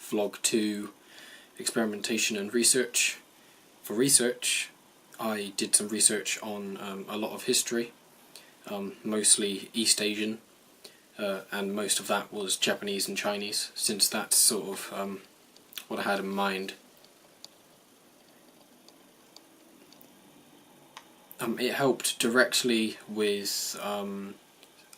Vlog 2 Experimentation and Research. For research, I did some research on a lot of history, mostly East Asian, and most of that was Japanese and Chinese, since that's sort of what I had in mind. It helped directly with, I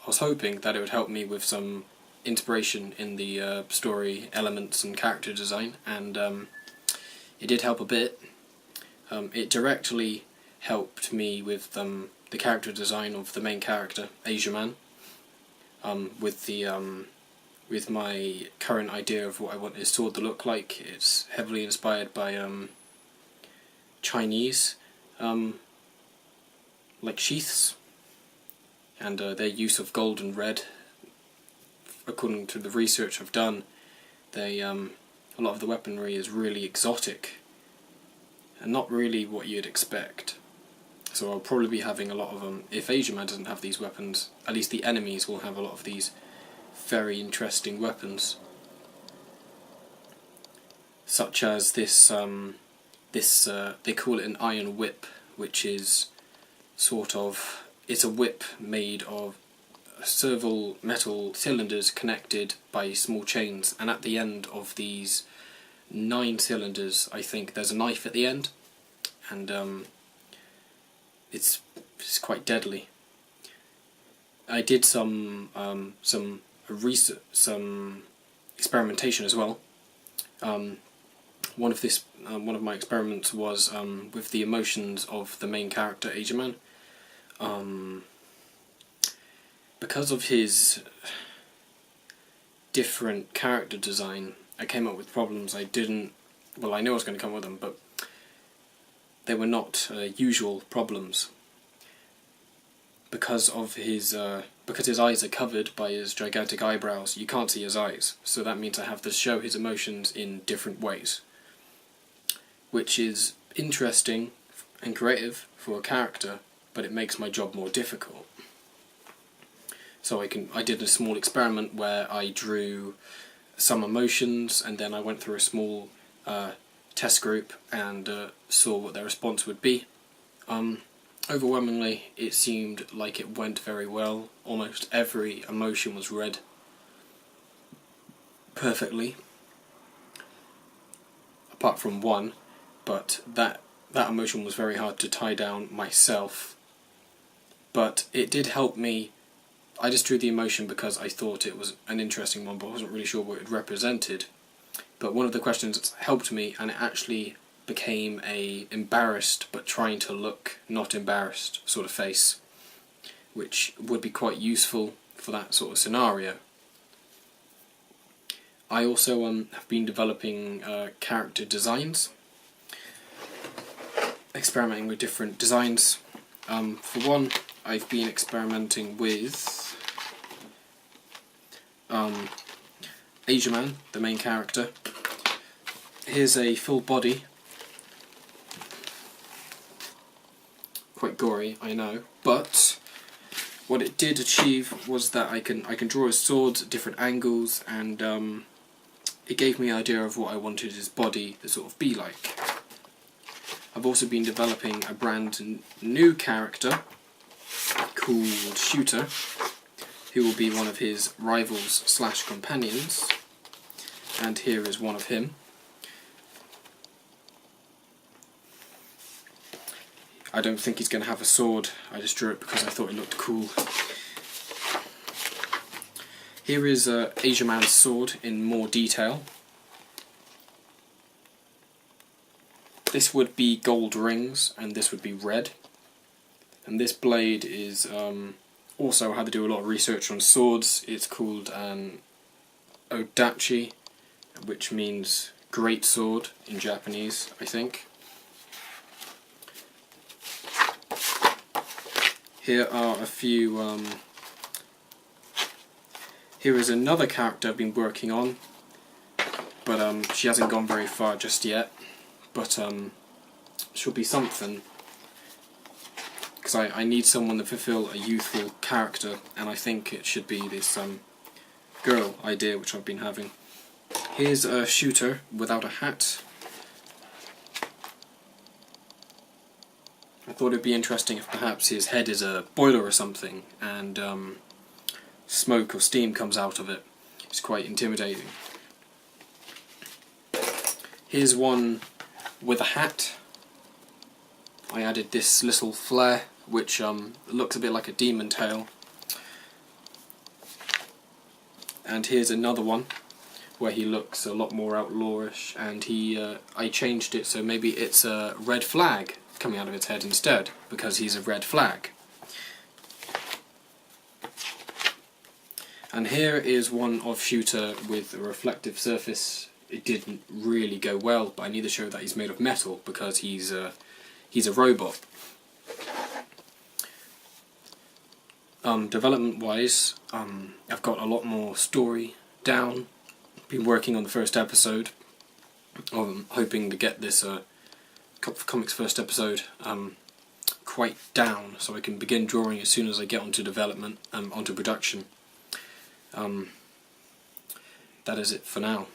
was hoping that it would help me with some inspiration in the story elements and character design, and it did help a bit. It directly helped me with the character design of the main character, Asia Man, with my current idea of what I want his sword to look like. It's heavily inspired by Chinese like sheaths, and their use of gold and red. According to the research I've done, a lot of the weaponry is really exotic and not really what you'd expect. So I'll probably be having a lot of them. If Asia Man doesn't have these weapons, at least the enemies will have a lot of these very interesting weapons, such as this they call it an iron whip, which is sort of, it's a whip made of several metal cylinders connected by small chains, and at the end of these 9 cylinders, I think, there's a knife at the end, and it's quite deadly. I did some research, some experimentation as well. One of my experiments was with the emotions of the main character, Asia Man. Because of his different character design, I came up with problems I knew I was going to come with them, but they were not usual problems. Because his eyes are covered by his gigantic eyebrows, you can't see his eyes, so that means I have to show his emotions in different ways, which is interesting and creative for a character, but it makes my job more difficult. So I did a small experiment where I drew some emotions, and then I went through a small test group and saw what their response would be. Overwhelmingly, it seemed like it went very well. Almost every emotion was read perfectly, apart from one, but that emotion was very hard to tie down myself. But it did help me. I just drew the emotion because I thought it was an interesting one, but I wasn't really sure what it represented. But one of the questions helped me, and it actually became a embarrassed but trying to look not embarrassed sort of face, which would be quite useful for that sort of scenario. I also have been developing character designs, experimenting with different designs. For one, I've been experimenting with Asia Man, the main character. Here's a full body. Quite gory, I know, but what it did achieve was that I can draw his sword at different angles, and it gave me an idea of what I wanted his body to sort of be like. I've also been developing a brand new character called Shooter, who will be one of his rivals / companions, and here is one of him. I don't think he's going to have a sword, I just drew it because I thought it looked cool. Here is Asia Man's sword in more detail. This would be gold rings, and this would be red. And this blade is also, I had to do a lot of research on swords. It's called an Odachi, which means great sword in Japanese, I think. Here are a few, here is another character I've been working on, but she hasn't gone very far just yet, but she'll be something, because I need someone to fulfill a youthful character, and I think it should be this girl idea which I've been having. Here's a shooter without a hat. I thought it'd be interesting if perhaps his head is a boiler or something, and smoke or steam comes out of it. It's quite intimidating. Here's one with a hat. I added this little flare, which looks a bit like a demon tail. And here's another one where he looks a lot more outlawish, and I changed it so maybe it's a red flag coming out of its head instead, because he's a red flag. And here is one of Shooter with a reflective surface. It didn't really go well, but I need to show that he's made of metal because he's a robot. Development-wise, I've got a lot more story down. Been working on the first episode. I'm hoping to get this comics first episode quite down, so I can begin drawing as soon as I get onto development, onto production. That is it for now.